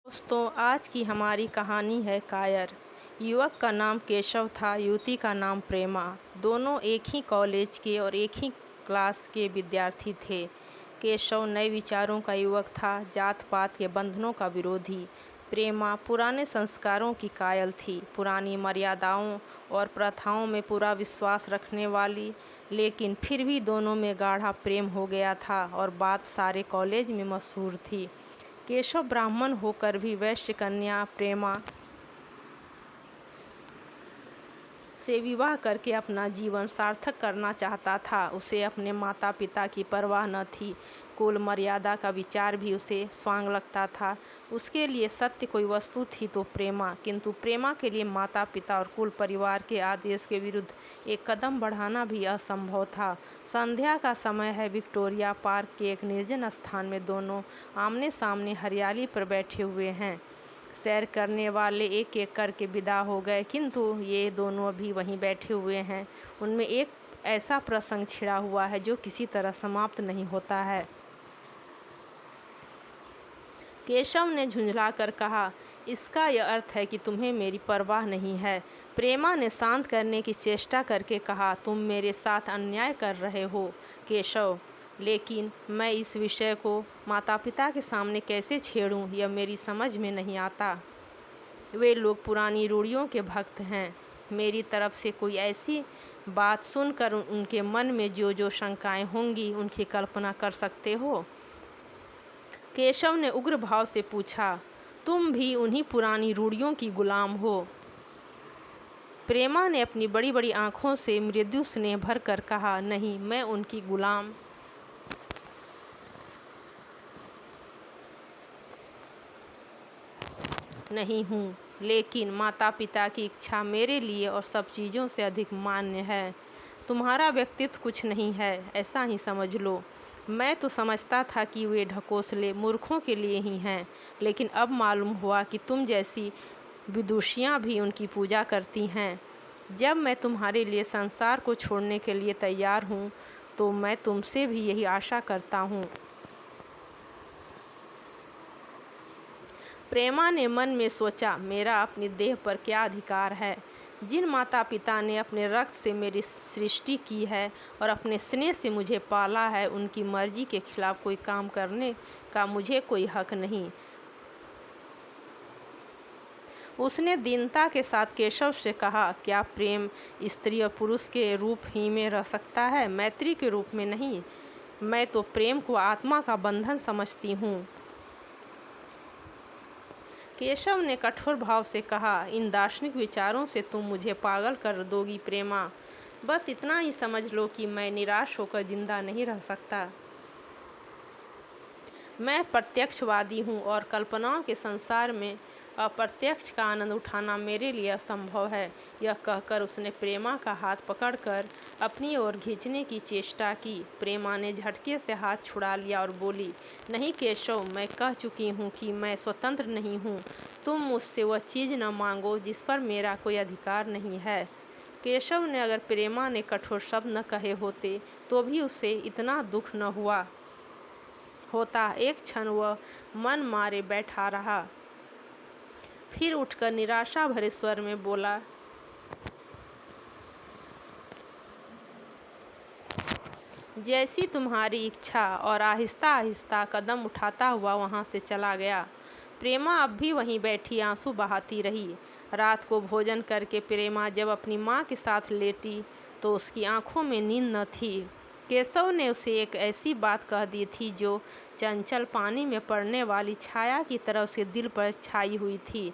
दोस्तों, आज की हमारी कहानी है कायर। युवक का नाम केशव था, युवती का नाम प्रेमा। दोनों एक ही कॉलेज के और एक ही क्लास के विद्यार्थी थे। केशव नए विचारों का युवक था, जात पात के बंधनों का विरोधी। प्रेमा पुराने संस्कारों की कायल थी, पुरानी मर्यादाओं और प्रथाओं में पूरा विश्वास रखने वाली। लेकिन फिर भी दोनों में गाढ़ा प्रेम हो गया था और बात सारे कॉलेज में मशहूर थी। केशव ब्राह्मण होकर भी वैश्य कन्या प्रेमा से विवाह करके अपना जीवन सार्थक करना चाहता था। उसे अपने माता पिता की परवाह न थी, कुल मर्यादा का विचार भी उसे स्वांग लगता था। उसके लिए सत्य कोई वस्तु थी तो प्रेमा, किंतु प्रेमा के लिए माता पिता और कुल परिवार के आदेश के विरुद्ध एक कदम बढ़ाना भी असंभव था। संध्या का समय है, विक्टोरिया पार्क के एक निर्जन स्थान में दोनों आमने सामने हरियाली पर बैठे हुए हैं। सैर करने वाले एक एक करके विदा हो गए, किंतु ये दोनों अभी वहीं बैठे हुए हैं। उनमें एक ऐसा प्रसंग छिड़ा हुआ है जो किसी तरह समाप्त नहीं होता है। केशव ने झुंझलाकर कहा, इसका यह अर्थ है कि तुम्हें मेरी परवाह नहीं है। प्रेमा ने शांत करने की चेष्टा करके कहा, तुम मेरे साथ अन्याय कर रहे हो केशव, लेकिन मैं इस विषय को माता पिता के सामने कैसे छेड़ूं, यह मेरी समझ में नहीं आता। वे लोग पुरानी रूढ़ियों के भक्त हैं। मेरी तरफ से कोई ऐसी बात सुनकर उनके मन में जो जो शंकाएं होंगी, उनकी कल्पना कर सकते हो। केशव ने उग्र भाव से पूछा, तुम भी उन्हीं पुरानी रूढ़ियों की गुलाम हो? प्रेमा ने अपनी बड़ी बड़ी आंखों से मृदु स्नेह भर कर कहा, नहीं, मैं उनकी गुलाम नहीं हूँ, लेकिन माता पिता की इच्छा मेरे लिए और सब चीज़ों से अधिक मान्य है। तुम्हारा व्यक्तित्व कुछ नहीं है, ऐसा ही समझ लो। मैं तो समझता था कि वे ढकोसले मूर्खों के लिए ही हैं, लेकिन अब मालूम हुआ कि तुम जैसी विदुषियाँ भी उनकी पूजा करती हैं। जब मैं तुम्हारे लिए संसार को छोड़ने के लिए तैयार हूँ, तो मैं तुमसे भी यही आशा करता हूँ। प्रेमा ने मन में सोचा, मेरा अपनी देह पर क्या अधिकार है? जिन माता पिता ने अपने रक्त से मेरी सृष्टि की है और अपने स्नेह से मुझे पाला है, उनकी मर्जी के खिलाफ कोई काम करने का मुझे कोई हक नहीं। उसने दीनता के साथ केशव से कहा, क्या प्रेम स्त्री और पुरुष के रूप ही में रह सकता है, मैत्री के रूप में नहीं? मैं तो प्रेम को आत्मा का बंधन समझती हूँ। केशव ने कठोर भाव से कहा, इन दार्शनिक विचारों से तुम मुझे पागल कर दोगी प्रेमा। बस इतना ही समझ लो कि मैं निराश होकर जिंदा नहीं रह सकता। मैं प्रत्यक्षवादी हूँ और कल्पनाओं के संसार में अप्रत्यक्ष का आनंद उठाना मेरे लिए असंभव है। यह कहकर उसने प्रेमा का हाथ पकड़कर अपनी ओर खींचने की चेष्टा की। प्रेमा ने झटके से हाथ छुड़ा लिया और बोली, नहीं केशव, मैं कह चुकी हूँ कि मैं स्वतंत्र नहीं हूँ। तुम मुझसे वह चीज़ न मांगो जिस पर मेरा कोई अधिकार नहीं है। केशव ने अगर प्रेमा ने कठोर शब्द न कहे होते तो भी उसे इतना दुख न होता। एक क्षण वह मन मारे बैठा रहा, फिर उठकर निराशा भरे स्वर में बोला, जैसी तुम्हारी इच्छा, और आहिस्ता आहिस्ता कदम उठाता हुआ वहाँ से चला गया। प्रेमा अब भी वहीं बैठी आंसू बहाती रही। रात को भोजन करके प्रेमा जब अपनी माँ के साथ लेटी तो उसकी आंखों में नींद न थी। केशव ने उसे एक ऐसी बात कह दी थी जो चंचल पानी में पड़ने वाली छाया की तरह उसके दिल पर छाई हुई थी।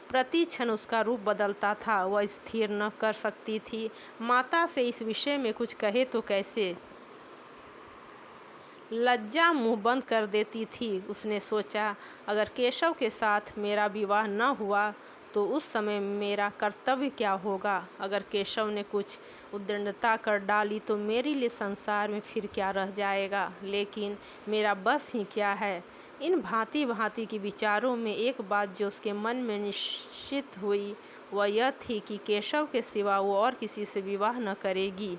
प्रति क्षण उसका रूप बदलता था, वह स्थिर न कर सकती थी। माता से इस विषय में कुछ कहे तो कैसे? लज्जा मुंह बंद कर देती थी। उसने सोचा, अगर केशव के साथ मेरा विवाह न हुआ तो उस समय मेरा कर्तव्य क्या होगा? अगर केशव ने कुछ उद्दंडता कर डाली तो मेरे लिए संसार में फिर क्या रह जाएगा? लेकिन मेरा बस ही क्या है? इन भांति भांति के विचारों में एक बात जो उसके मन में निश्चित हुई वह यह थी कि केशव के सिवा वो और किसी से विवाह न करेगी।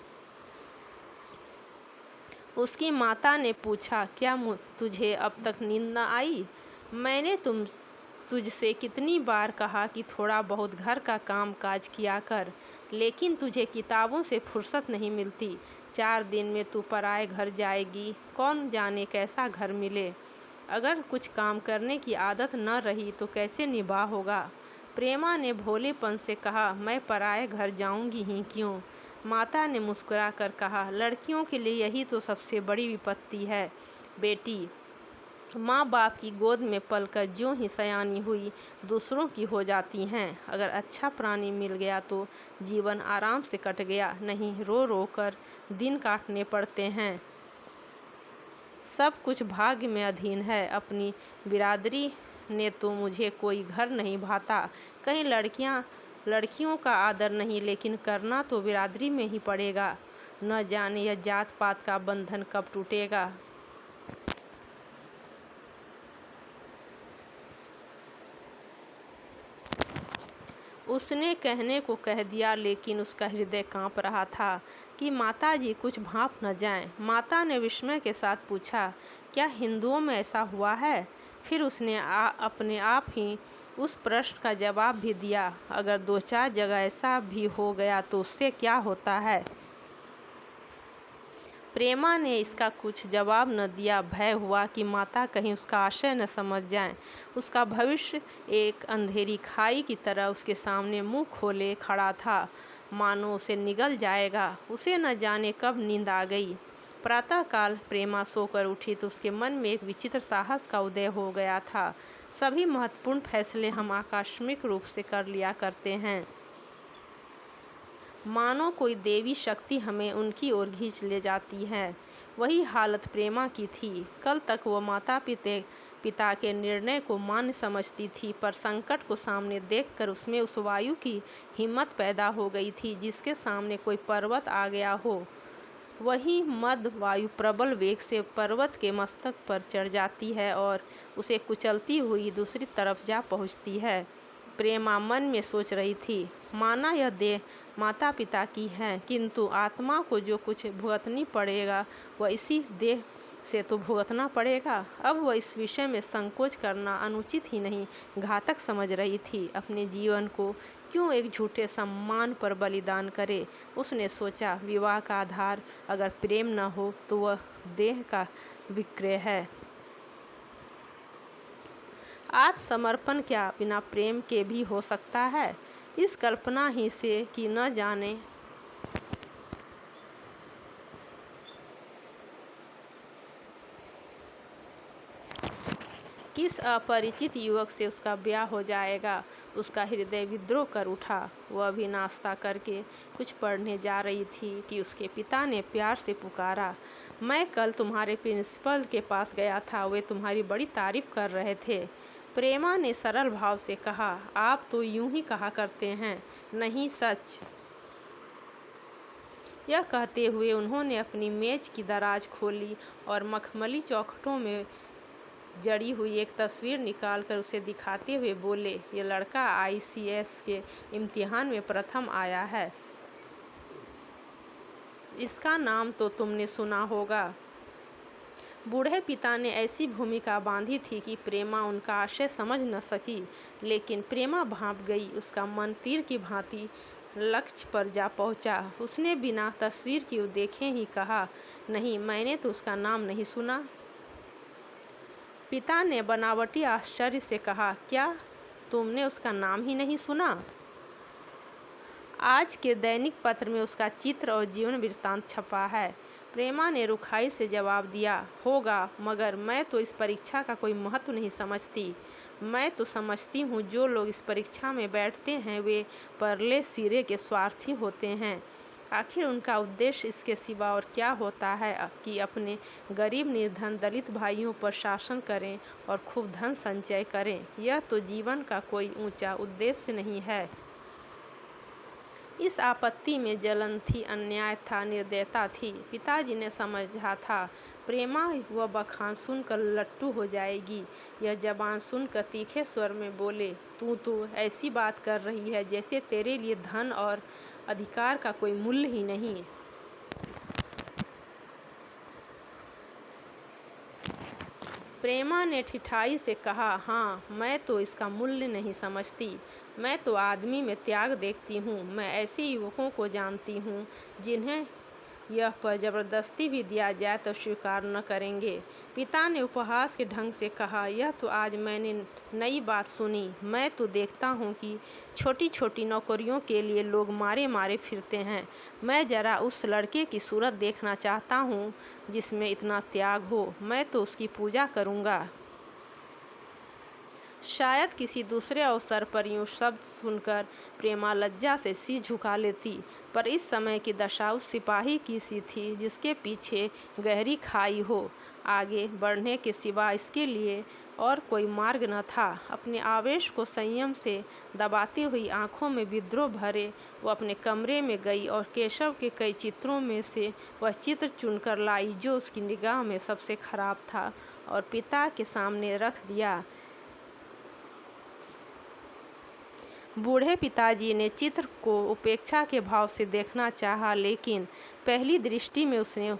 उसकी माता ने पूछा, क्या तुझे अब तक नींद न आई? मैंने तुझसे कितनी बार कहा कि थोड़ा बहुत घर का काम काज किया कर, लेकिन तुझे किताबों से फुर्सत नहीं मिलती। 4 दिन में तू पराए घर जाएगी, कौन जाने कैसा घर मिले। अगर कुछ काम करने की आदत न रही तो कैसे निभाव होगा। प्रेमा ने भोलेपन से कहा, मैं पराए घर जाऊंगी ही क्यों। माता ने मुस्कुराकर कहा, लड़कियों के लिए यही तो सबसे बड़ी विपत्ति है बेटी। माँ बाप की गोद में पलकर ज्यों ही सयानी हुई दूसरों की हो जाती हैं। अगर अच्छा प्राणी मिल गया तो जीवन आराम से कट गया, नहीं रो रो कर दिन काटने पड़ते हैं। सब कुछ भाग्य में अधीन है। अपनी बिरादरी ने तो मुझे कोई घर नहीं भाता। कहीं लड़कियों का आदर नहीं, लेकिन करना तो बिरादरी में ही पड़ेगा। न जाने यह जात पात का बंधन कब टूटेगा। उसने कहने को कह दिया, लेकिन उसका हृदय कांप रहा था कि माताजी कुछ भांप न जाएं। माता ने विस्मय के साथ पूछा, क्या हिंदुओं में ऐसा हुआ है। फिर उसने अपने आप ही उस प्रश्न का जवाब भी दिया, अगर 2-4 जगह ऐसा भी हो गया तो उससे क्या होता है। प्रेमा ने इसका कुछ जवाब न दिया। भय हुआ कि माता कहीं उसका आशय न समझ जाएं। उसका भविष्य एक अंधेरी खाई की तरह उसके सामने मुंह खोले खड़ा था, मानो उसे निगल जाएगा। उसे न जाने कब नींद आ गई। प्रातःकाल प्रेमा सोकर उठी तो उसके मन में एक विचित्र साहस का उदय हो गया था। सभी महत्वपूर्ण फैसले हम आकस्मिक रूप से कर लिया करते हैं, मानो कोई देवी शक्ति हमें उनकी ओर खींच ले जाती है। वही हालत प्रेमा की थी। कल तक वो माता पिता के निर्णय को मान्य समझती थी, पर संकट को सामने देखकर उसमें उस वायु की हिम्मत पैदा हो गई थी जिसके सामने कोई पर्वत आ गया हो। वही मद वायु प्रबल वेग से पर्वत के मस्तक पर चढ़ जाती है और उसे कुचलती हुई दूसरी तरफ जा पहुंचती है। प्रेमा मन में सोच रही थी, माना यह देह माता पिता की है, किंतु आत्मा को जो कुछ भुगतनी पड़ेगा वह इसी देह से तो भुगतना पड़ेगा। अब वह इस विषय में संकोच करना अनुचित ही नहीं, घातक समझ रही थी। अपने जीवन को क्यों एक झूठे सम्मान पर बलिदान करे। उसने सोचा, विवाह का आधार अगर प्रेम न हो तो वह देह का विक्रय है। आत्मसमर्पण क्या बिना प्रेम के भी हो सकता है। इस कल्पना ही से कि न जाने किस अपरिचित युवक से उसका ब्याह हो जाएगा, उसका हृदय विद्रोह कर उठा। वह भी नाश्ता करके कुछ पढ़ने जा रही थी कि उसके पिता ने प्यार से पुकारा, मैं कल तुम्हारे प्रिंसिपल के पास गया था, वे तुम्हारी बड़ी तारीफ कर रहे थे। प्रेमा ने सरल भाव से कहा, आप तो यूं ही कहा करते हैं, नहीं सच। यह कहते हुए उन्होंने अपनी मेज की दराज खोली और मखमली चौखटों में जड़ी हुई एक तस्वीर निकालकर उसे दिखाते हुए बोले, ये लड़का ICS के इम्तिहान में प्रथम आया है। इसका नाम तो तुमने सुना होगा। बूढ़े पिता ने ऐसी भूमिका बांधी थी कि प्रेमा उनका आशय समझ न सकी, लेकिन प्रेमा भांप गई। उसका मन तीर की भांति लक्ष्य पर जा पहुंचा। उसने बिना तस्वीर की देखे ही कहा, नहीं, मैंने तो उसका नाम नहीं सुना। पिता ने बनावटी आश्चर्य से कहा, क्या तुमने उसका नाम ही नहीं सुना। आज के दैनिक पत्र में उसका चित्र और जीवन वृत्तांत छपा है। प्रेमा ने रुखाई से जवाब दिया, होगा, मगर मैं तो इस परीक्षा का कोई महत्व नहीं समझती। मैं तो समझती हूँ जो लोग इस परीक्षा में बैठते हैं वे परले सिरे के स्वार्थी होते हैं। आखिर उनका उद्देश्य इसके सिवा और क्या होता है कि अपने गरीब निर्धन दलित भाइयों पर शासन करें और खूब धन संचय करें। यह तो जीवन का कोई ऊंचा उद्देश्य नहीं है। इस आपत्ति में जलन थी, अन्याय था, निर्दयता थी। पिताजी ने समझा था प्रेमा वह बखान सुनकर लट्टू हो जाएगी। यह जबान सुनकर तीखे स्वर में बोले, तू तो ऐसी बात कर रही है जैसे तेरे लिए धन और अधिकार का कोई मूल्य ही नहीं। प्रेमा ने ठिठाई से कहा, हाँ, मैं तो इसका मूल्य नहीं समझती। मैं तो आदमी में त्याग देखती हूँ। मैं ऐसे युवकों को जानती हूँ जिन्हें यह पर जबरदस्ती भी दिया जाए तो स्वीकार न करेंगे। पिता ने उपहास के ढंग से कहा, यह तो आज मैंने नई बात सुनी। मैं तो देखता हूँ कि छोटी छोटी नौकरियों के लिए लोग मारे मारे फिरते हैं। मैं जरा उस लड़के की सूरत देखना चाहता हूँ जिसमें इतना त्याग हो। मैं तो उसकी पूजा करूँगा। शायद किसी दूसरे अवसर पर यूँ शब्द सुनकर प्रेमा लज्जा से सिर झुका लेती, पर इस समय की दशा उस सिपाही की सी थी जिसके पीछे गहरी खाई हो। आगे बढ़ने के सिवा इसके लिए और कोई मार्ग न था। अपने आवेश को संयम से दबाती हुई, आंखों में विद्रोह भरे, वो अपने कमरे में गई और केशव के कई चित्रों में से वह चित्र चुनकर लाई जो उसकी निगाह में सबसे खराब था और पिता के सामने रख दिया। बूढ़े पिताजी ने चित्र को उपेक्षा के भाव से देखना चाहा, लेकिन पहली दृष्टि में उसने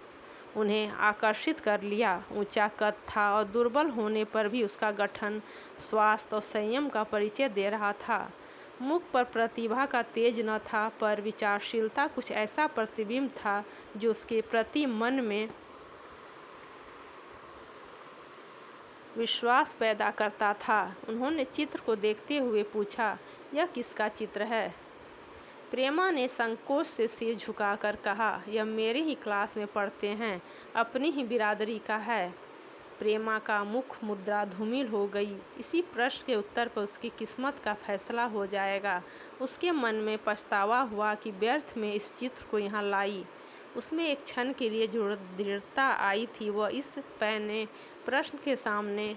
उन्हें आकर्षित कर लिया। ऊंचा कद था और दुर्बल होने पर भी उसका गठन स्वास्थ्य और संयम का परिचय दे रहा था। मुख पर प्रतिभा का तेज न था, पर विचारशीलता कुछ ऐसा प्रतिबिंब था जो उसके प्रति मन में विश्वास पैदा करता था। उन्होंने चित्र को देखते हुए पूछा, यह किसका चित्र है? प्रेमा ने संकोच से सिर झुकाकर कहा, यह मेरे ही क्लास में पढ़ते हैं, अपनी ही बिरादरी का है। प्रेमा का मुख मुद्रा धूमिल हो गई। इसी प्रश्न के उत्तर पर उसकी किस्मत का फैसला हो जाएगा। उसके मन में पछतावा हुआ कि व्यर्थ में इस चित्र को यहाँ लाई। उसमें एक क्षण के लिए जो दृढ़ता आई थी, वह इस पैने प्रश्न के सामने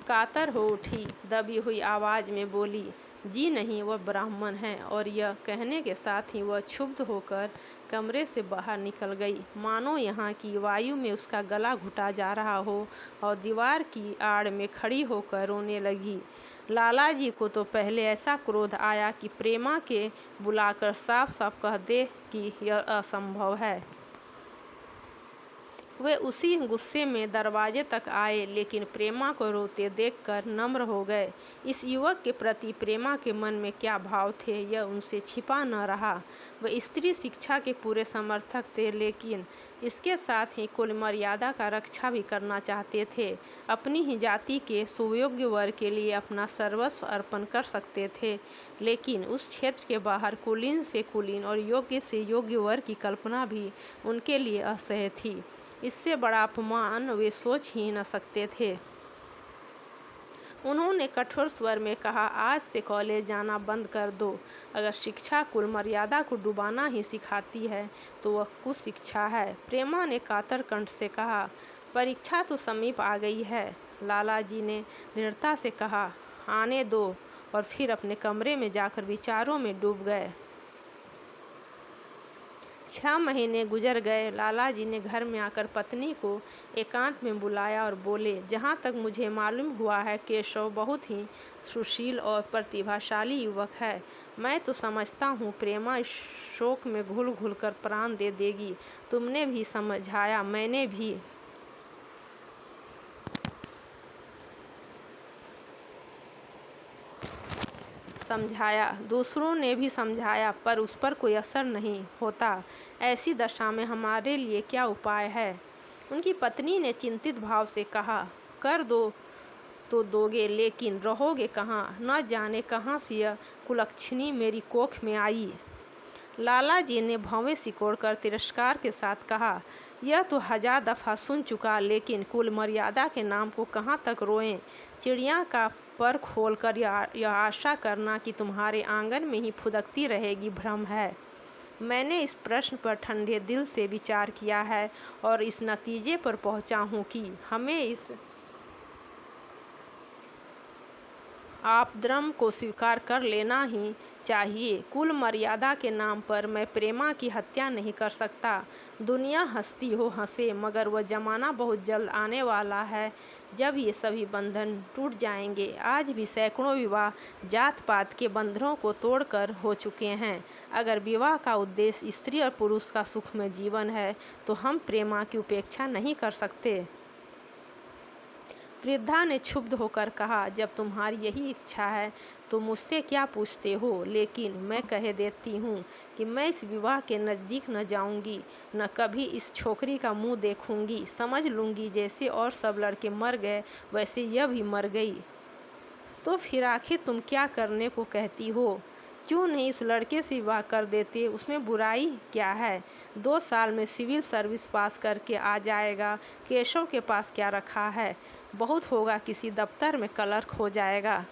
कातर हो उठी। दबी हुई आवाज में बोली, जी नहीं, वह ब्राह्मण है। और यह कहने के साथ ही वह क्षुब्ध होकर कमरे से बाहर निकल गई, मानो यहाँ की वायु में उसका गला घुटा जा रहा हो, और दीवार की आड़ में खड़ी होकर रोने लगी। लाला जी को तो पहले ऐसा क्रोध आया कि प्रेमा के बुलाकर साफ साफ कह दे कि यह असंभव है। वे उसी गुस्से में दरवाजे तक आए, लेकिन प्रेमा को रोते देखकर नम्र हो गए। इस युवक के प्रति प्रेमा के मन में क्या भाव थे, यह उनसे छिपा न रहा। वे स्त्री शिक्षा के पूरे समर्थक थे, लेकिन इसके साथ ही कुल मर्यादा का रक्षा भी करना चाहते थे। अपनी ही जाति के सुयोग्य वर्ग के लिए अपना सर्वस्व अर्पण कर सकते थे, लेकिन उस क्षेत्र के बाहर कुलीन से कुलीन और योग्य से योग्य वर्ग की कल्पना भी उनके लिए असह्य थी। इससे बड़ा अपमान वे सोच ही न सकते थे। उन्होंने कठोर स्वर में कहा, आज से कॉलेज जाना बंद कर दो। अगर शिक्षा कुल मर्यादा को डुबाना ही सिखाती है तो वह कुशिक्षा है। प्रेमा ने कातर कंठ से कहा, परीक्षा तो समीप आ गई है। लाला जी ने दृढ़ता से कहा, आने दो, और फिर अपने कमरे में जाकर विचारों में डूब गए। 6 महीने गुजर गए। लाला जी ने घर में आकर पत्नी को एकांत में बुलाया और बोले, जहाँ तक मुझे मालूम हुआ है, केशव बहुत ही सुशील और प्रतिभाशाली युवक है। मैं तो समझता हूँ प्रेमा इस शोक में घुल घुल कर प्राण दे देगी। तुमने भी समझाया, मैंने भी समझाया, दूसरों ने भी समझाया, पर उस पर कोई असर नहीं होता। ऐसी दशा में हमारे लिए क्या उपाय है? उनकी पत्नी ने चिंतित भाव से कहा, कर दो तो दोगे, लेकिन रहोगे कहाँ? न जाने कहाँ से यह कुलक्षणी मेरी कोख में आई। लाला जी ने भौवें सिकोड़कर तिरस्कार के साथ कहा, यह तो 1000 दफ़ा सुन चुका, लेकिन कुल मर्यादा के नाम को कहाँ तक रोएं? चिड़िया का पर खोलकर यह आशा करना कि तुम्हारे आंगन में ही फुदकती रहेगी भ्रम है। मैंने इस प्रश्न पर ठंडे दिल से विचार किया है और इस नतीजे पर पहुंचा हूँ कि हमें इस आपद्रम को स्वीकार कर लेना ही चाहिए। कुल मर्यादा के नाम पर मैं प्रेमा की हत्या नहीं कर सकता। दुनिया हंसती हो हंसे, मगर वह जमाना बहुत जल्द आने वाला है जब ये सभी बंधन टूट जाएंगे। आज भी सैकड़ों विवाह जात पात के बंधनों को तोड़कर हो चुके हैं। अगर विवाह का उद्देश्य स्त्री और पुरुष का सुखमय जीवन है तो हम प्रेमा की उपेक्षा नहीं कर सकते। वृद्धा ने क्षुब्ध होकर कहा, जब तुम्हारी यही इच्छा है तो मुझसे क्या पूछते हो? लेकिन मैं कह देती हूँ कि मैं इस विवाह के नज़दीक न जाऊँगी, न कभी इस छोकरी का मुंह देखूँगी। समझ लूँगी जैसे और सब लड़के मर गए वैसे यह भी मर गई। तो फिर आखिर तुम क्या करने को कहती हो? क्यों नहीं उस लड़के से विवाह कर देते? उसमें बुराई क्या है? 2 साल में सिविल सर्विस पास करके आ जाएगा। केशव के पास क्या रखा है? बहुत होगा किसी दफ्तर में क्लर्क हो जाएगा।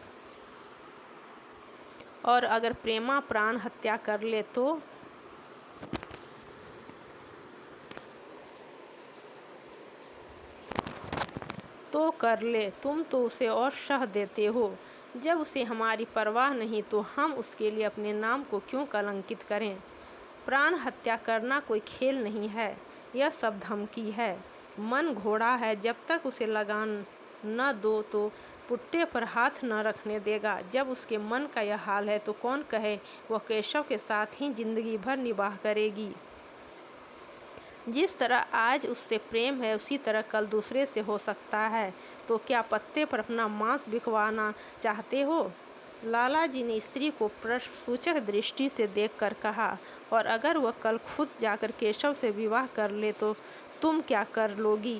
और अगर प्रेमा प्राण हत्या कर ले तो कर ले। तुम तो उसे और शह देते हो। जब उसे हमारी परवाह नहीं तो हम उसके लिए अपने नाम को क्यों कलंकित करें? प्राण हत्या करना कोई खेल नहीं है, यह सब धमकी है। मन घोड़ा है, जब तक उसे लगान न दो तो पुट्टे पर हाथ न रखने देगा। जब उसके मन का यह हाल है तो कौन कहे वह केशव के साथ ही जिंदगी भर निबाह करेगी। जिस तरह आज उससे प्रेम है उसी तरह कल दूसरे से हो सकता है। तो क्या पत्ते पर अपना मांस बिखवाना चाहते हो? लाला जी ने स्त्री को प्रश्नसूचक दृष्टि से देखकर कहा, और अगर वह कल खुद जाकर केशव से विवाह कर ले तो तुम क्या कर लोगी?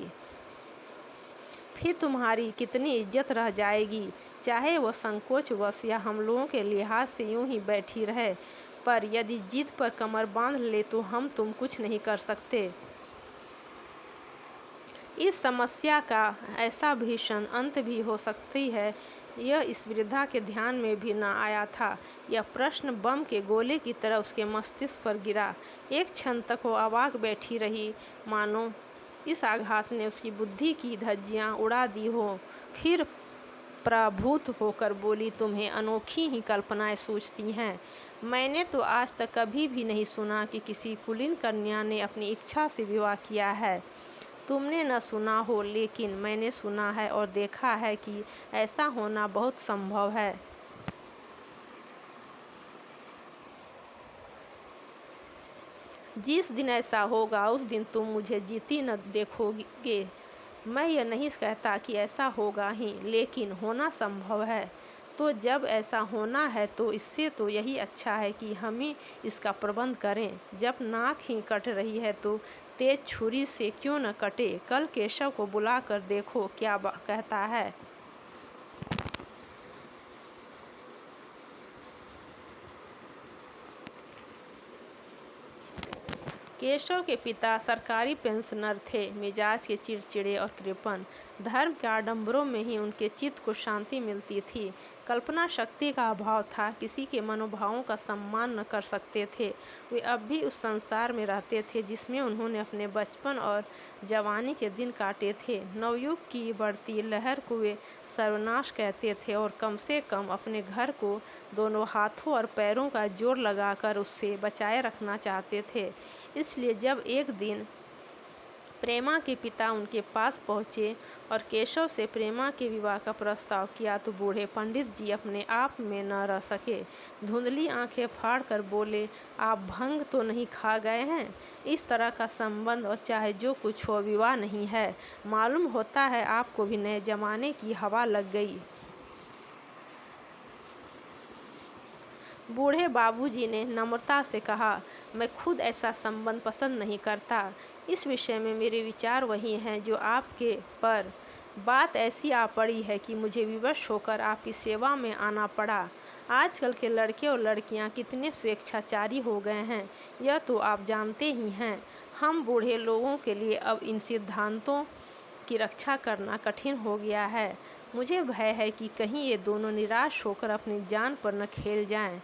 फिर तुम्हारी कितनी इज्जत रह जाएगी? चाहे वह संकोचवश या हम लोगों के लिहाज से यूं ही बैठी रहे, पर यदि जिद पर कमर बांध ले तो हम तुम कुछ नहीं कर सकते। इस समस्या का ऐसा भीषण अंत भी हो सकती है, यह इस वृद्धा के ध्यान में भी न आया था। यह प्रश्न बम के गोले की तरह उसके मस्तिष्क पर गिरा। एक क्षण तक वो अवाक बैठी रही, मानो इस आघात ने उसकी बुद्धि की धज्जियां उड़ा दी हो। फिर प्रभुत होकर बोली, तुम्हें अनोखी ही कल्पनाएं सूझती हैं। मैंने तो आज तक कभी भी नहीं सुना कि किसी कुलीन कन्या ने अपनी इच्छा से विवाह किया है। तुमने न सुना हो, लेकिन मैंने सुना है और देखा है कि ऐसा होना बहुत संभव है। जिस दिन ऐसा होगा उस दिन तुम मुझे जीती न देखोगे। मैं यह नहीं कहता कि ऐसा होगा ही, लेकिन होना संभव है। तो जब ऐसा होना है तो इससे तो यही अच्छा है कि हम ही इसका प्रबंध करें। जब नाक ही कट रही है तो तेज छुरी से क्यों न कटे। कल केशव को बुला कर देखो क्या कहता है। केशव के पिता सरकारी पेंशनर थे, मिजाज के चिड़चिड़े और कृपण। धर्म के आडंबरों में ही उनके चित्त को शांति मिलती थी। कल्पना शक्ति का अभाव था, किसी के मनोभावों का सम्मान न कर सकते थे। वे अब भी उस संसार में रहते थे जिसमें उन्होंने अपने बचपन और जवानी के दिन काटे थे। नवयुग की बढ़ती लहर को वे सर्वनाश कहते थे और कम से कम अपने घर को दोनों हाथों और पैरों का जोर लगाकर उससे बचाए रखना चाहते थे। इसलिए जब एक दिन प्रेमा के पिता उनके पास पहुँचे और केशव से प्रेमा के विवाह का प्रस्ताव किया तो बूढ़े पंडित जी अपने आप में न रह सके। धुंधली आंखें फाड़कर बोले, आप भंग तो नहीं खा गए हैं? इस तरह का संबंध और चाहे जो कुछ हो विवाह नहीं है। मालूम होता है आपको भी नए जमाने की हवा लग गई। बूढ़े बाबूजी ने नम्रता से कहा, मैं खुद ऐसा संबंध पसंद नहीं करता। इस विषय में मेरे विचार वही हैं जो आपके, पर बात ऐसी आ पड़ी है कि मुझे विवश होकर आपकी सेवा में आना पड़ा। आजकल के लड़के और लड़कियां कितने स्वेच्छाचारी हो गए हैं, यह तो आप जानते ही हैं। हम बूढ़े लोगों के लिए अब इन सिद्धांतों की रक्षा करना कठिन हो गया है। मुझे भय है कि कहीं ये दोनों निराश होकर अपनी जान पर न खेल जाएं।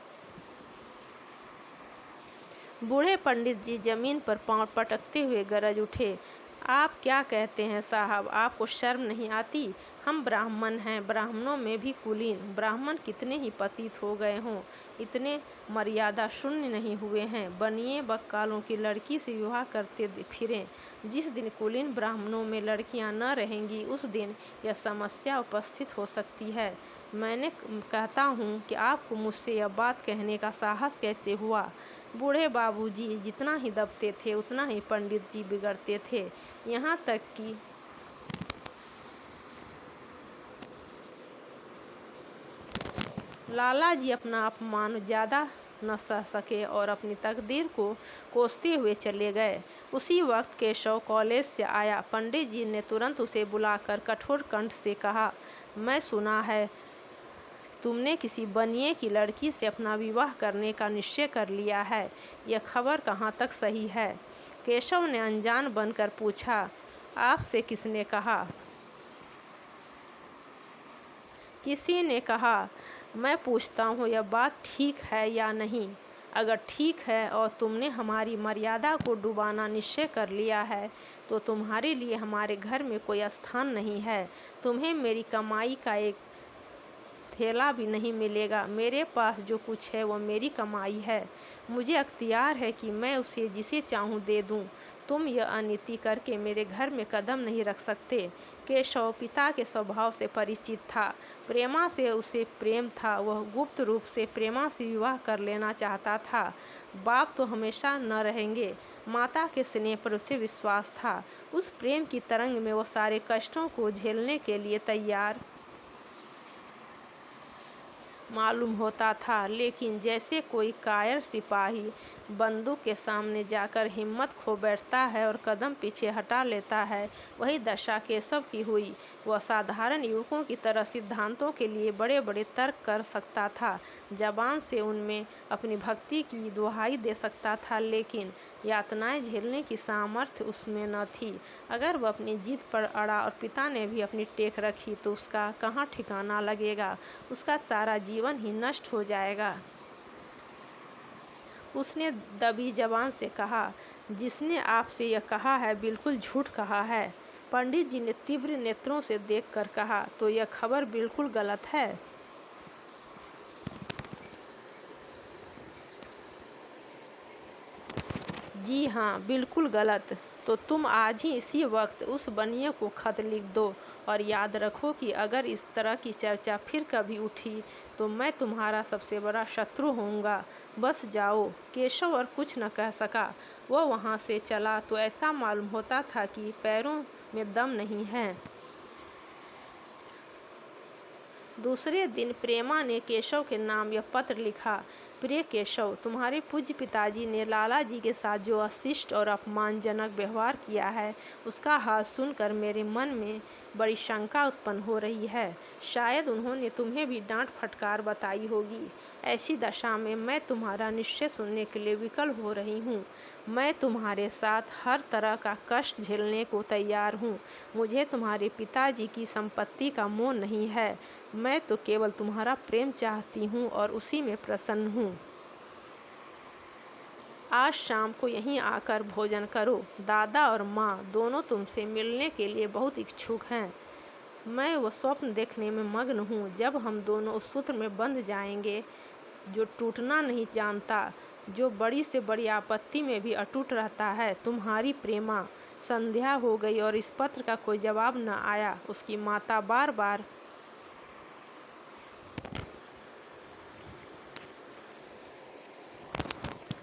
बूढ़े पंडित जी जमीन पर पांव पटकते हुए गरज उठे, आप क्या कहते हैं साहब, आपको शर्म नहीं आती? हम ब्राह्मण हैं, ब्राह्मणों में भी कुलीन। ब्राह्मण कितने ही पतित हो गए हों, इतने मर्यादा शून्य नहीं हुए हैं। बनिए बक्कालों की लड़की से विवाह करते फिरें। जिस दिन कुलीन ब्राह्मणों में लड़कियां न रहेंगी, उस दिन यह समस्या उपस्थित हो सकती है। मैंने कहता हूँ कि आपको मुझसे यह बात कहने का साहस कैसे हुआ? बूढ़े बाबूजी जितना ही दबते थे, उतना ही पंडित जी बिगड़ते थे। यहाँ तक कि लाला जी अपना अपमान ज़्यादा न सह सके और अपनी तकदीर को कोसते हुए चले गए। उसी वक्त केशव कॉलेज से आया। पंडित जी ने तुरंत उसे बुलाकर कठोर कंठ से कहा, मैं सुना है तुमने किसी बनिए की लड़की से अपना विवाह करने का निश्चय कर लिया है। यह खबर कहाँ तक सही है? केशव ने अनजान बनकर पूछा, आपसे किसने कहा? किसी ने कहा। मैं पूछता हूँ, यह बात ठीक है या नहीं? अगर ठीक है और तुमने हमारी मर्यादा को डुबाना निश्चय कर लिया है, तो तुम्हारे लिए हमारे घर में कोई स्थान नहीं है। तुम्हें मेरी कमाई का एक थैला भी नहीं मिलेगा। मेरे पास जो कुछ है वो मेरी कमाई है। मुझे अख्तियार है कि मैं उसे जिसे चाहूँ दे दूँ। तुम यह अनीति करके मेरे घर में कदम नहीं रख सकते। केशव पिता के स्वभाव से परिचित था। प्रेमा से उसे प्रेम था। वह गुप्त रूप से प्रेमा से विवाह कर लेना चाहता था। बाप तो हमेशा न रहेंगे। माता के स्नेह पर उसे विश्वास था। उस प्रेम की तरंग में वह सारे कष्टों को झेलने के लिए तैयार मालूम होता था। लेकिन जैसे कोई कायर सिपाही बंदूक के सामने जाकर हिम्मत खो बैठता है और कदम पीछे हटा लेता है, वही दशा केशव की हुई। वह साधारण युवकों की तरह सिद्धांतों के लिए बड़े बड़े तर्क कर सकता था, जबान से उनमें अपनी भक्ति की दुहाई दे सकता था, लेकिन यातनाएं झेलने की सामर्थ्य उसमें न थी। अगर वह अपनी जिद पर अड़ा और पिता ने भी अपनी टेक रखी, तो उसका कहाँ ठिकाना लगेगा? उसका सारा जीवन ही नष्ट हो जाएगा। उसने दबी जबान से कहा, जिसने आपसे यह कहा है बिल्कुल झूठ कहा है। पंडित जी ने तीव्र नेत्रों से देखकर कहा, तो यह खबर बिल्कुल गलत है। जी हाँ, बिल्कुल गलत। तो तुम आज ही इसी वक्त उस बनिए को खत लिख दो और याद रखो कि अगर इस तरह की चर्चा फिर कभी उठी तो मैं तुम्हारा सबसे बड़ा शत्रु होऊंगा। बस जाओ। केशव और कुछ न कह सका। वह वहाँ से चला तो ऐसा मालूम होता था कि पैरों में दम नहीं है। दूसरे दिन प्रेमा ने केशव के नाम यह पत्र लिखा, प्रिय केशव, तुम्हारे पूज्य पिताजी ने लाला जी के साथ जो अशिष्ट और अपमानजनक व्यवहार किया है, उसका हाल सुनकर मेरे मन में बड़ी शंका उत्पन्न हो रही है। शायद उन्होंने तुम्हें भी डांट फटकार बताई होगी। ऐसी दशा में मैं तुम्हारा निश्चय सुनने के लिए विकल हो रही हूँ। मैं तुम्हारे साथ हर तरह का कष्ट झेलने को तैयार हूँ। मुझे तुम्हारे पिताजी की संपत्ति का मोह नहीं है। मैं तो केवल तुम्हारा प्रेम चाहती हूँ और उसी में प्रसन्न हूँ। आज शाम को यहीं आकर भोजन करो। दादा और माँ दोनों तुमसे मिलने के लिए बहुत इच्छुक हैं। मैं वो स्वप्न देखने में मग्न हूँ जब हम दोनों उस सूत्र में बंध जाएंगे जो टूटना नहीं जानता, जो बड़ी से बड़ी आपत्ति में भी अटूट रहता है। तुम्हारी प्रेमा। संध्या हो गई और इस पत्र का कोई जवाब न आया। उसकी माता बार बार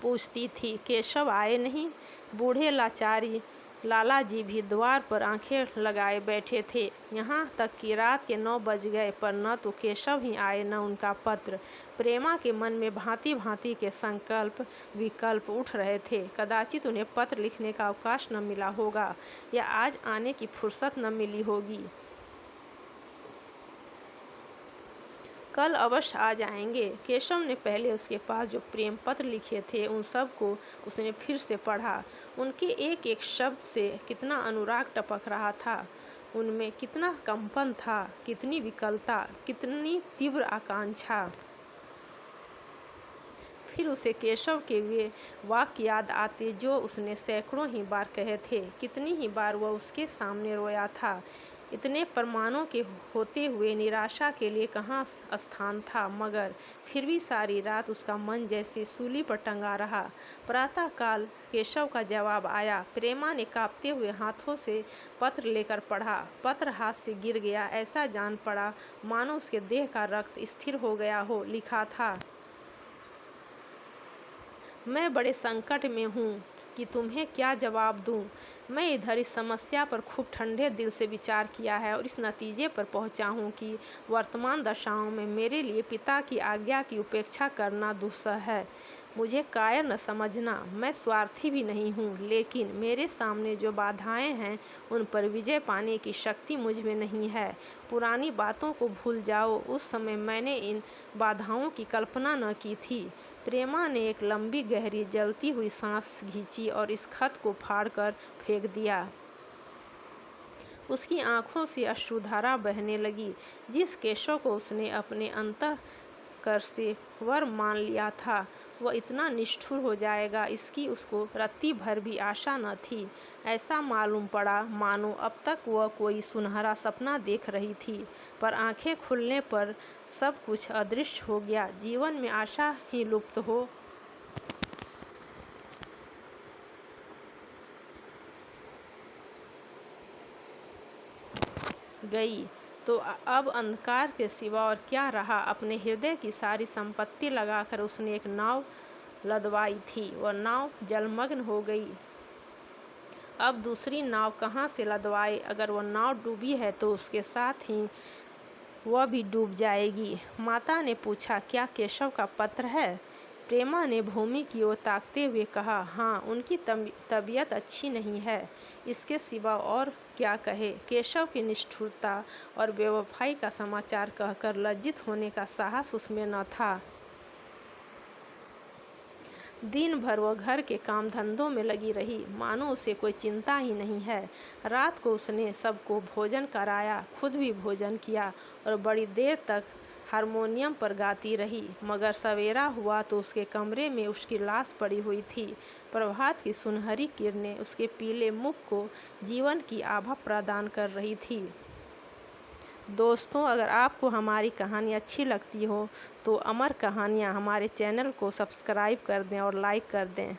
पूछती थी, केशव आए नहीं? बूढ़े लाचारी लाला जी भी द्वार पर आंखें लगाए बैठे थे। यहाँ तक कि रात के 9 बज गए, पर न तो केशव ही आए न उनका पत्र। प्रेमा के मन में भांति भांति के संकल्प विकल्प उठ रहे थे। कदाचित उन्हें पत्र लिखने का अवकाश न मिला होगा, या आज आने की फुर्सत न मिली होगी। कल अवश्य आ जाएंगे। केशव ने पहले उसके पास जो प्रेम पत्र लिखे थे, उन सब को उसने फिर से पढ़ा। उनके एक एक शब्द से कितना अनुराग टपक रहा था। उनमें कितना कंपन था, कितनी विकलता, कितनी तीव्र आकांक्षा। फिर उसे केशव के वे वाक्य याद आते जो उसने सैकड़ों ही बार कहे थे। कितनी ही बार वह उसके सामने रोया था। इतने प्रमाणों के होते हुए निराशा के लिए कहाँ स्थान था, मगर फिर भी सारी रात उसका मन जैसे सूली पर टंगा रहा। प्रातःकाल केशव का जवाब आया। प्रेमा ने कांपते हुए हाथों से पत्र लेकर पढ़ा। पत्र हाथ से गिर गया। ऐसा जान पड़ा मानो उसके देह का रक्त स्थिर हो गया हो। लिखा था, मैं बड़े संकट में हूँ कि तुम्हें क्या जवाब दूँ। मैं इधर इस समस्या पर खूब ठंडे दिल से विचार किया है और इस नतीजे पर पहुँचा हूँ कि वर्तमान दशाओं में मेरे लिए पिता की आज्ञा की उपेक्षा करना दुस्सह है। मुझे कायर न समझना, मैं स्वार्थी भी नहीं हूँ, लेकिन मेरे सामने जो बाधाएं हैं उन पर विजय पाने की शक्ति मुझ में नहीं है। पुरानी बातों को भूल जाओ, उस समय मैंने इन बाधाओं की कल्पना न की थी। प्रेमा ने एक लंबी गहरी जलती हुई सांस खींची और इस खत को फाड़कर फेंक दिया। उसकी आंखों से अश्रुधारा बहने लगी। जिस केशव को उसने अपने अंतःकर से वर मान लिया था, वह इतना निष्ठुर हो जाएगा, इसकी उसको रत्ती भर भी आशा न थी। ऐसा मालूम पड़ा मानो अब तक वह कोई सुनहरा सपना देख रही थी, पर आंखें खुलने पर सब कुछ अदृश्य हो गया। जीवन में आशा ही लुप्त हो गई। तो अब अंधकार के सिवा और क्या रहा। अपने हृदय की सारी संपत्ति लगाकर उसने एक नाव लदवाई थी। वह नाव जलमग्न हो गई। अब दूसरी नाव कहाँ से लदवाए। अगर वह नाव डूबी है तो उसके साथ ही वह भी डूब जाएगी। माता ने पूछा, क्या केशव का पत्र है? प्रेमा ने भूमि की ओर ताकते हुए कहा, हाँ, उनकी तबीयत अच्छी नहीं है। इसके सिवा और क्या कहे। केशव की निष्ठुरता और बेवफाई का समाचार कहकर लज्जित होने का साहस उसमें न था। दिन भर वह घर के काम धंधों में लगी रही, मानो उसे कोई चिंता ही नहीं है। रात को उसने सबको भोजन कराया, खुद भी भोजन किया और बड़ी देर तक हारमोनियम पर गाती रही। मगर सवेरा हुआ तो उसके कमरे में उसकी लाश पड़ी हुई थी। प्रभात की सुनहरी किरणें उसके पीले मुख को जीवन की आभा प्रदान कर रही थी। दोस्तों, अगर आपको हमारी कहानी अच्छी लगती हो तो अमर कहानियाँ हमारे चैनल को सब्सक्राइब कर दें और लाइक कर दें।